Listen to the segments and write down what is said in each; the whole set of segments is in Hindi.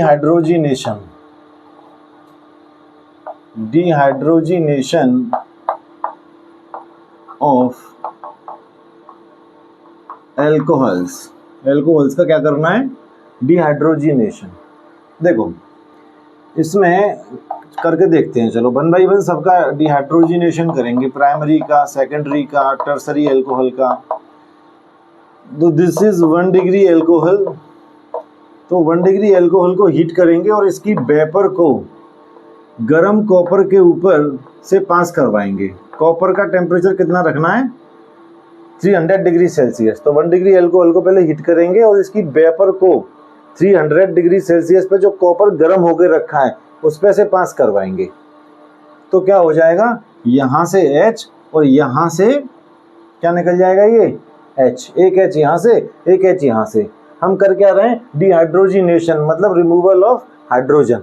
डिहाइड्रोजिनेशन ऑफ एल्कोहल्स का क्या करना है, डिहाइड्रोजिनेशन। देखो इसमें करके देखते हैं, चलो 1 बाई 1 सबका डिहाइड्रोजिनेशन करेंगे, प्राइमरी का, सेकेंडरी का, टर्सरी एल्कोहल का। तो दिस इज 1 डिग्री एल्कोहल, तो 1 डिग्री एल्कोहल को हीट करेंगे और इसकी वेपर को गरम कॉपर के ऊपर से पास करवाएंगे। कॉपर का टेम्परेचर कितना रखना है, 300 डिग्री सेल्सियस। तो 1 डिग्री एल्कोहल को पहले हीट करेंगे और इसकी वेपर को 300 डिग्री सेल्सियस पे जो कॉपर गर्म होकर रखा है उस पे से पास करवाएंगे। तो क्या हो जाएगा, यहाँ से H और यहाँ से क्या निकल जाएगा, ये H, एक H यहाँ से, एक H यहाँ से। हम कर क्या रहे हैं, डिहाइड्रोजिनेशन, मतलब रिमूवल ऑफ हाइड्रोजन।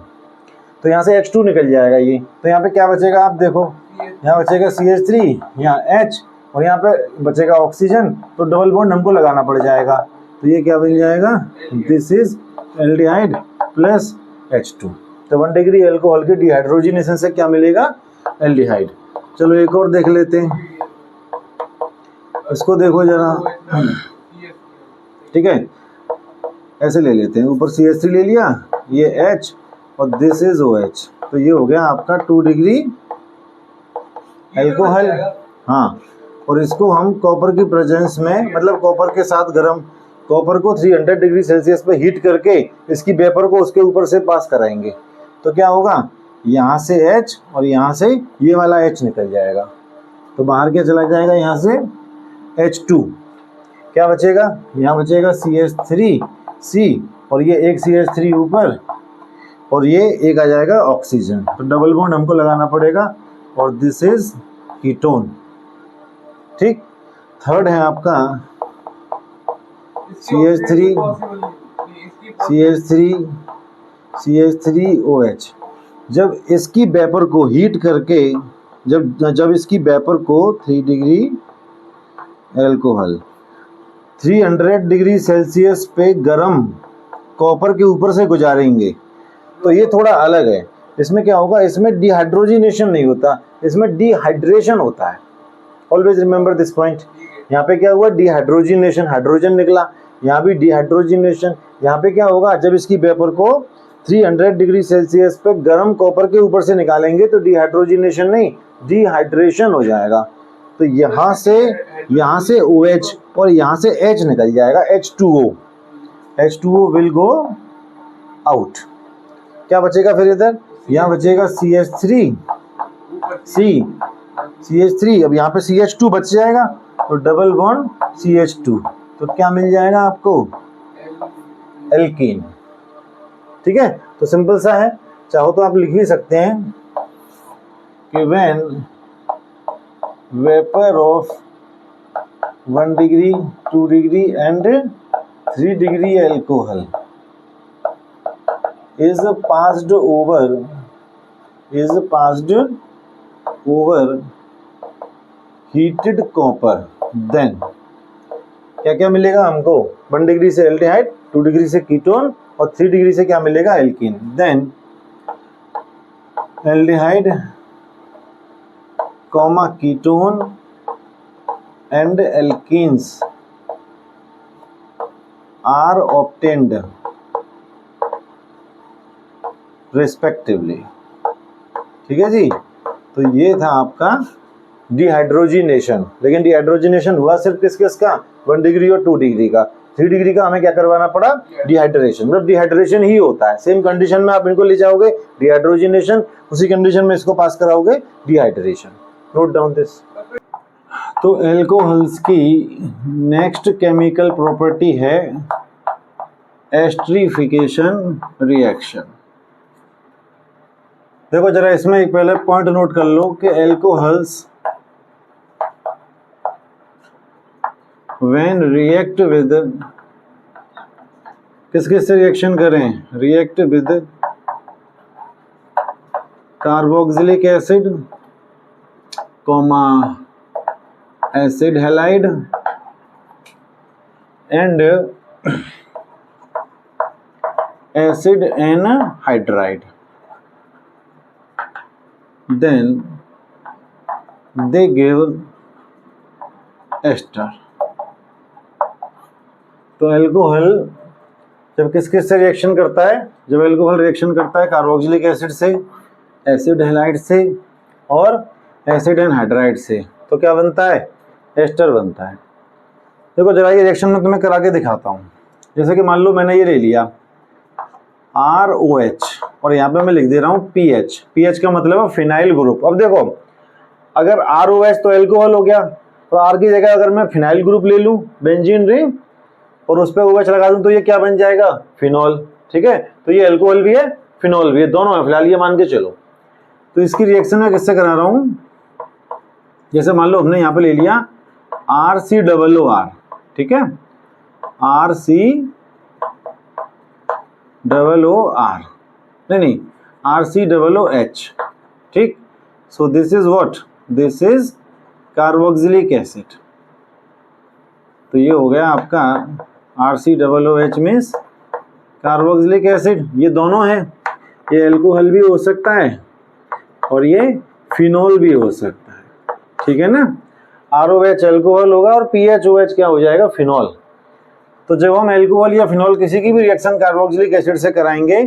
तो यहाँ से H2 निकल जाएगा ये। तो यहाँ पे क्या बचेगा, आप देखो यहाँ बचेगा CH3, यहाँ H और यहाँ पे बचेगा ऑक्सीजन। तो डबल बॉन्ड हमको लगाना पड़ जाएगा। तो ये क्या बन जाएगा, this is aldehyde plus H2। तो 1 डिग्री एल्कोहल के डिहाइड्रोजिनेशन से क्या मिलेगा, एल्डिहाइड। चलो एक और देख लेते हैं, इसको देखो जरा, ठीक है, ऐसे ले लेते हैं। ऊपर CH3 ले लिया, ये H और दिस इज OH। तो ये हो गया आपका 2 डिग्री एल्कोहल। हाँ, और इसको हम कॉपर की प्रेजेंस में, मतलब कॉपर के साथ गरम कॉपर को 300 डिग्री सेल्सियस पे हीट करके इसकी वेपर को उसके ऊपर से पास कराएंगे। तो क्या होगा, यहाँ से H और यहाँ से ये वाला H निकल जाएगा। तो बाहर क्या चला जाएगा, यहाँ से H2। क्या बचेगा, यहाँ बचेगा CH3C और ये एक CH3 ऊपर और ये एक आ जाएगा ऑक्सीजन। तो डबल बॉन्ड हमको लगाना पड़ेगा और दिस इज कीटोन। ठीक, थर्ड है आपका CH3OH। जब इसकी वेपर को हीट करके, जब इसकी वेपर को 3 डिग्री एल्कोहल 300 डिग्री सेल्सियस पे गरम कॉपर के ऊपर से गुजारेंगे, तो ये थोड़ा अलग है। इसमें क्या होगा, इसमें डिहाइड्रोजिनेशन नहीं होता, इसमें डिहाइड्रेशन होता है। Always remember this point. यहाँ पे क्या हुआ, डिहाइड्रोजिनेशन, हाइड्रोजन निकला, यहाँ भी डिहाइड्रोजिनेशन। यहाँ पे क्या होगा, जब इसकी वेपर को 300 डिग्री सेल्सियस पे गर्म कॉपर के ऊपर से निकालेंगे तो डिहाइड्रोजिनेशन नहीं, डिहाइड्रेशन हो जाएगा। तो यहाँ से OH और यहाँ से H निकल जाएगा, H2O विल गो आउट। क्या बचेगा फिर इधर, यहाँ बचेगा CH3। अब यहाँ पे CH2 बच जाएगा, तो डबल बॉन्ड CH2। तो क्या मिल जाएगा आपको, एल्कीन। ठीक है, तो सिंपल सा है, चाहो तो आप लिख भी सकते हैं कि when vapour of 1 degree 2 degree and 3 degree alcohol is passed over heated copper, then क्या क्या मिलेगा हमको, 1 डिग्री से एल्डिहाइड, 2 डिग्री से कीटोन और 3 डिग्री से क्या मिलेगा, alkene. Then aldehyde comma ketone and alkenes are obtained respectively. ठीक है जी, तो ये था आपका डिहाइड्रोजिनेशन। लेकिन डिहाइड्रोजिनेशन हुआ सिर्फ किसका, 1 डिग्री और 2 डिग्री का। 3 डिग्री का हमें क्या करवाना पड़ा, डिहाइड्रेशन। मतलब डिहाइड्रेशन ही होता है, सेम कंडीशन में आप इनको ले जाओगे डिहाइड्रोजिनेशन, उसी कंडीशन में इसको पास कराओगे डिहाइड्रेशन। Note down this. तो एल्कोहल्स की नेक्स्ट केमिकल प्रॉपर्टी है एस्टरीफिकेशन रिएक्शन। देखो जरा इसमें एक पहले पॉइंट नोट कर लो कि एल्कोहल्स व्हेन रिएक्ट विद, किस किस से रिएक्शन करें, react with carboxylic acid comma acid halide and acid anhydride, then they give ester। तो एल्कोहल जब किस किस से रिएक्शन करता है, जब एल्कोहल रिएक्शन करता है कार्बोक्सिलिक एसिड से, एसिड हैलाइड से और एसिड एनहाइड्राइड से, तो क्या बनता है, एस्टर बनता है। देखो जरा ये रिएक्शन में तुम्हें करा के दिखाता हूँ। जैसे कि मान लो मैंने ये ले लिया ROH और यहाँ पे मैं लिख दे रहा हूँ PH। PH का मतलब है फिनाइल ग्रुप। अब देखो अगर ROH तो एल्कोहल हो गया, तो R की जगह अगर मैं फिनाइल ग्रुप ले लूँ बेंजीन रिंग और उस पर OH लगा दूँ तो ये क्या बन जाएगा, फिनॉल। ठीक है, तो ये एल्कोहल भी है फिनॉल भी है, दोनों है फिलहाल, ये मान के चलो। तो इसकी रिएक्शन मैं किससे करा रहा हूँ, जैसे मान लो हमने यहाँ पे ले लिया RCOOR, ठीक है, RCOOR, नहीं RCOOH, ठीक। So this is what, this is carboxylic acid. तो ये हो गया आपका RCOOH मीन्स कार्बोक्सिलिक एसिड। ये दोनों है, ये एल्कोहल भी हो सकता है और ये फिनॉल भी हो सकता है, ठीक है ना। ROH एल्कोहल होगा और PHOH क्या हो जाएगा, फिनॉल। तो जब हम एल्कोहल या फिनॉल किसी की भी रिएक्शन कार्बोक्सिलिक एसिड से कराएंगे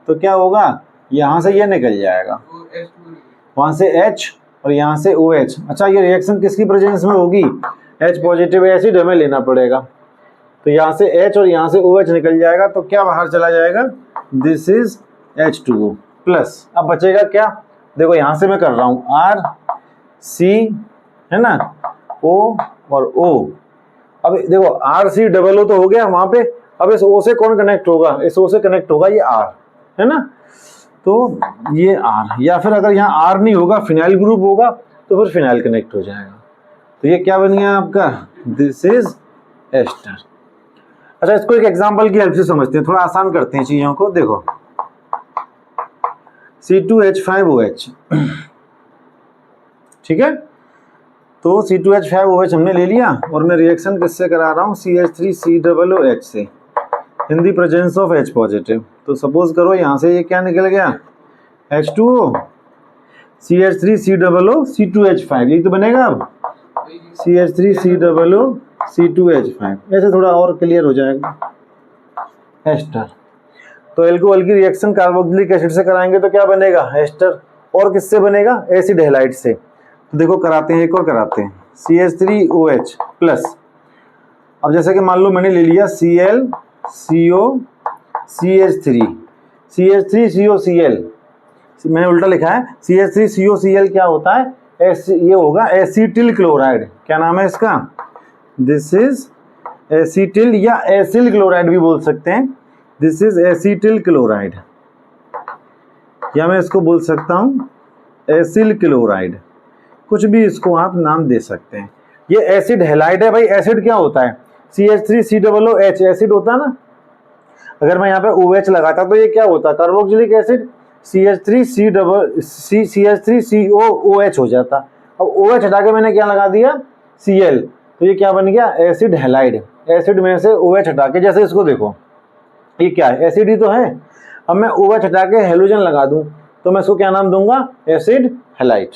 तो क्या होगा, यहाँ से ये निकल जाएगा, वहाँ से H और यहाँ से OH। अच्छा ये रिएक्शन किसकी प्रेजेंस में होगी, H पॉजिटिव एसिड हमें लेना पड़ेगा, तो यहाँ से H और यहाँ से OH निकल जाएगा, तो क्या बाहर चला जाएगा, दिस इज H2O प्लस। अब बचेगा क्या, देखो यहाँ से मैं कर रहा हूँ RC है ना, O और O। अब देखो RCOO तो हो गया वहाँ पे, अब इस O से कौन कनेक्ट होगा, इस O से कनेक्ट होगा ये R, है ना। तो ये R, या फिर अगर यहाँ R नहीं होगा फिनाइल ग्रुप होगा तो फिर फिनाइल कनेक्ट हो जाएगा। तो ये क्या बन गया आपका, दिस इज एस्टर। अच्छा इसको एक एग्जांपल की हेल्प से समझते हैं, थोड़ा आसान करते हैं चीजों को। देखो C2H5OH, ठीक है, तो C2H5OH हमने ले लिया और मैं रिएक्शन किससे करा रहा हूँ, CH3COOH से, in the presence of H positive. तो सपोज करो यहाँ से ये क्या निकल गया, H2O, CH3COO C2H5, यही तो बनेगा। अब CH3COO C2H5, ऐसे थोड़ा और क्लियर हो जाएगा, एस्टर। तो एल्कोहल की रिएक्शन कार्बोक्सिलिक एसिड से कराएंगे तो क्या बनेगा, एस्टर। और किससे बनेगा, एसिड हैलाइड से। तो देखो कराते हैं, एक और कराते हैं, CH3OH प्लस। अब जैसे कि मान लो मैंने ले लिया ClCO CH3CH3COCl, मैंने उल्टा लिखा है, CH3COCl क्या होता है, ये होगा एसिटिल क्लोराइड। क्या नाम है इसका, दिस इज एसिटिल या एसिल क्लोराइड भी बोल सकते हैं, दिस इज एसिटिल क्लोराइड, या मैं इसको बोल सकता हूँ एसिल क्लोराइड, कुछ भी इसको आप नाम दे सकते हैं। ये एसिड हैलाइड है भाई। एसिड क्या होता है, CH3COOH एसिड होता है ना, अगर मैं यहाँ पे OH लगाता तो ये क्या होता, कार्बोक्सिलिक एसिड, CH3COOH हो जाता। अब OH हटा के मैंने क्या लगा दिया, Cl, तो ये क्या बन गया, एसिड हैलाइड। एसिड में से OH हटा के, जैसे इसको देखो ये क्या है, एसिड ही तो है। अब मैं OH हटा के हेलोजन लगा दूं तो मैं इसको क्या नाम दूंगा, एसिड हैलाइड,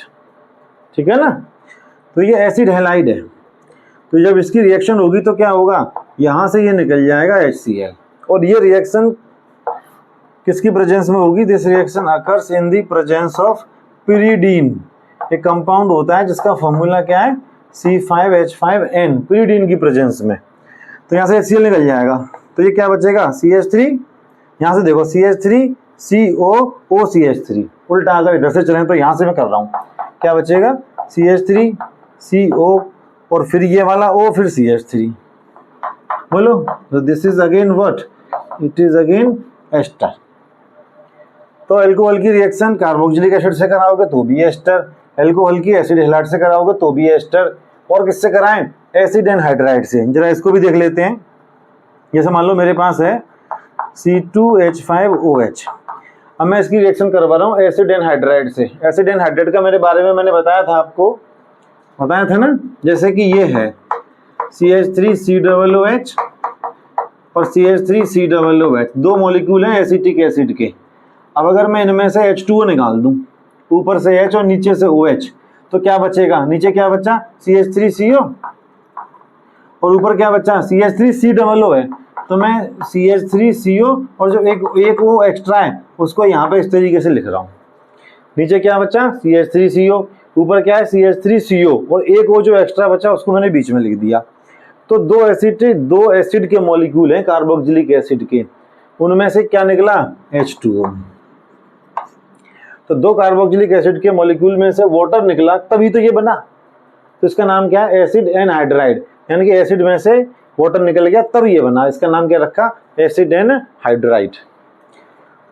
ठीक है ना। तो ये एसिड हैलाइड है। तो जब इसकी रिएक्शन होगी तो क्या होगा, यहाँ से ये निकल जाएगा HCl, और ये रिएक्शन किसकी प्रेजेंस में होगी, this reaction occurs in the presence of pyridine। एक कंपाउंड होता है जिसका फॉर्मूला क्या है, C5H5N, pyridine की प्रेजेंस में। तो यहाँ से HCl निकल जाएगा, तो ये क्या बचेगा, CH3, यहाँ से देखो CH3COOCH3, उल्टा अगर इधर से चलें तो यहाँ से मैं कर रहा हूँ, क्या बचेगा, CH3CO और फिर ये वाला O, फिर CH3, बोलो। तो this is again what, it is again ester. तो एल्कोहल की रिएक्शन कार्बोक्सिलिक एसिड से कराओगे तो भी एस्टर, एल्कोहल की एसिड हैलाइड से कराओगे तो भी एस्टर, और किससे कराएं, एसिड एनहाइड्राइड से। जरा इसको भी देख लेते हैं। जैसे मान लो मेरे पास है C2H5OH, अब मैं इसकी रिएक्शन करवा रहा हूँ एसिड एनहाइड्राइड से। एसिड एनहाइड्राइड का मेरे बारे में मैंने बताया था आपको, बताया था ना, जैसे कि ये है CH3COOH और CH3COOH, दो मॉलिक्यूल हैं एसिटिक एसिड के। अब अगर मैं इनमें से H2O निकाल दूं, ऊपर से H और नीचे से OH, तो क्या बचेगा? नीचे क्या बचा? CH3CO और ऊपर क्या बचा? CH3COO है। तो मैं CH3CO और जो एक वो एक्स्ट्रा है उसको यहाँ पे इस तरीके से लिख रहा हूँ। नीचे क्या बचा? CH3CO, ऊपर क्या है? CH3CO और एक वो जो एक्स्ट्रा बचा उसको मैंने बीच में लिख दिया। तो दो एसिड के मॉलिक्यूल हैं कार्बोक्सिलिक एसिड के, उनमें से क्या निकला? H2O। तो दो कार्बोक्सिलिक एसिड के मॉलिक्यूल में से वाटर निकला, तभी तो ये बना। तो इसका नाम क्या है? एसिड एनहाइड्राइड, यानी कि एसिड में से वाटर निकल गया तब ये बना। इसका नाम क्या रखा? Acid anhydride.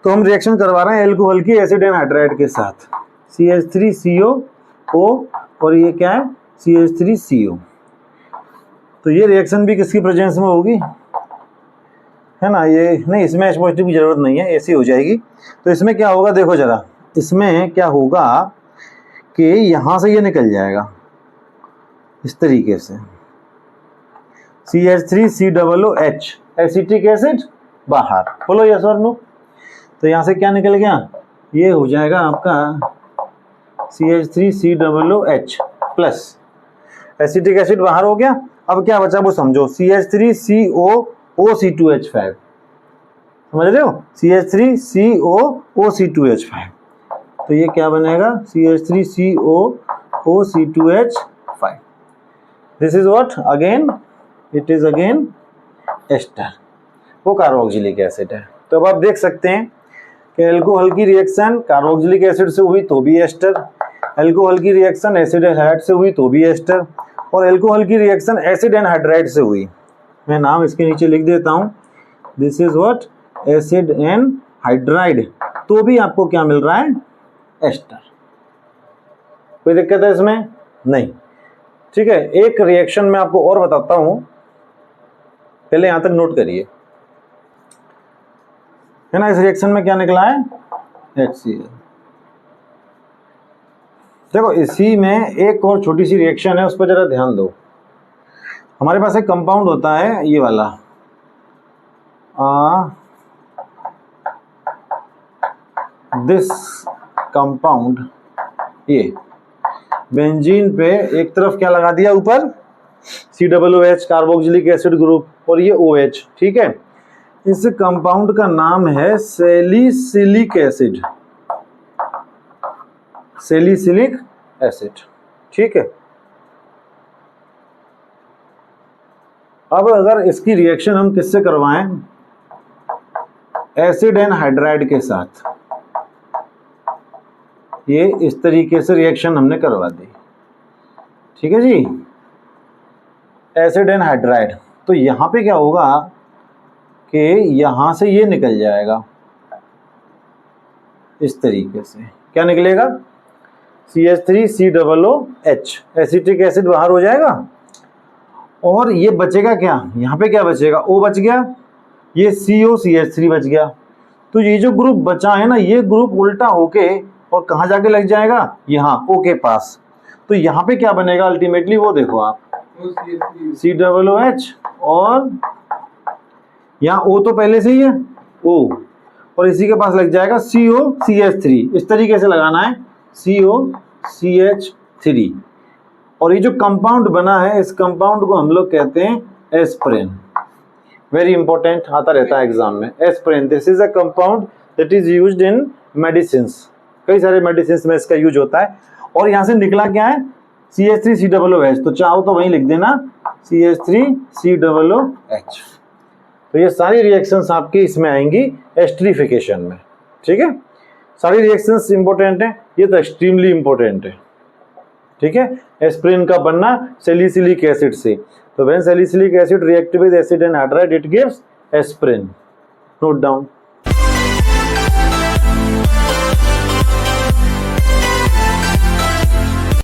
तो हम रिएक्शन करवा रहे हैं एल्कोहल की एसिड एनहाइड्राइड के साथ, CH3COO और ये क्या है? CH3CO। तो ये रिएक्शन भी किसकी प्रेजेंस में होगी? है ना, ये नहीं, इसमें H पॉजिटिव की जरूरत नहीं है, ऐसी हो जाएगी। तो इसमें क्या होगा देखो जरा, इसमें क्या होगा कि यहां से ये निकल जाएगा इस तरीके से, CH3COOH, एसिटिक एसिड बाहर। बोलो यस और नो। तो यहां से क्या निकल गया? ये हो जाएगा आपका CH3COOH प्लस, एसिटिक एसिड बाहर हो गया। अब क्या बचा वो समझो, CH3COOC2H5, समझ रहे हो? CH3COOC2H5। तो ये क्या बनेगा? CH3COOC2H5। This is what? Again it is again ester, वो कार्बोक्सिलिक एसिड है। तो अब आप देख सकते हैं कि एल्कोहल की रिएक्शन कार्बोक्सिलिक एसिड से हुई तो भी एस्टर, एल्कोहल की रिएक्शन एसिड एनहाइड्राइड से हुई तो भी एस्टर, और एल्कोहल की रिएक्शन एसिड एनहाइड्राइड से हुई। मैं नाम इसके नीचे लिख देता हूं, this is what? Acid anhydride, तो भी आपको क्या मिल रहा है? एस्टर। कोई दिक्कत है इसमें? नहीं। ठीक है, एक रिएक्शन में आपको और बताता हूं, पहले यहां तक नोट करिए, है ना। इस रिएक्शन में क्या निकला है? HCl। देखो इसी में एक और छोटी सी रिएक्शन है, उस पर जरा ध्यान दो। हमारे पास एक कंपाउंड होता है ये वाला, दिस कंपाउंड, ये बेंजीन पे एक तरफ क्या लगा दिया ऊपर? COOH, कार्बोक्सिलिक एसिड ग्रुप, और ये OH। ठीक है, इस कंपाउंड का नाम है सैलिसिलिक एसिड, सैलिसिलिक एसिड। ठीक है, अब अगर इसकी रिएक्शन हम किससे करवाएं? एसिड एनहाइड्राइड के साथ। ये इस तरीके से रिएक्शन हमने करवा दी। ठीक है जी, एसिड एनहाइड्राइड। तो यहां पे क्या होगा कि यहां से ये निकल जाएगा इस तरीके से। क्या निकलेगा? CH3COOH, एसिटिक एसिड बाहर हो जाएगा, और ये बचेगा क्या? यहाँ पे क्या बचेगा? O बच गया, ये COCH3 बच गया। तो ये जो ग्रुप बचा है ना, ये ग्रुप उल्टा होके और कहाँ जाके लग जाएगा? यहाँ O के पास। तो यहाँ पे क्या बनेगा अल्टीमेटली, वो देखो आप, COOH, और यहाँ O तो पहले से ही है O, और इसी के पास लग जाएगा COCH3। इस तरीके से लगाना है, COCH3। और ये जो कंपाउंड बना है, इस कंपाउंड को हम लोग कहते हैं एस्प्रिन। वेरी इंपॉर्टेंट, आता रहता है एग्जाम में। Aspirin, this is a compound that is used in medicines, कई सारे मेडिसिन्स में इसका यूज होता है। और यहाँ से निकला क्या है? CH3COOH। तो चाहो तो वहीं लिख देना CH3COOH। तो ये सारी रिएक्शंस आपके इसमें आएंगी एस्टरिफिकेशन में। ठीक है, सारी रिएक्शंस इंपॉर्टेंट है, ये तो एक्सट्रीमली इंपॉर्टेंट है। ठीक है, एस्प्रिन का बनना सैलिसिलिक एसिड से। तो when salicylic acid react with acid anhydride it gives aspirin. Note down.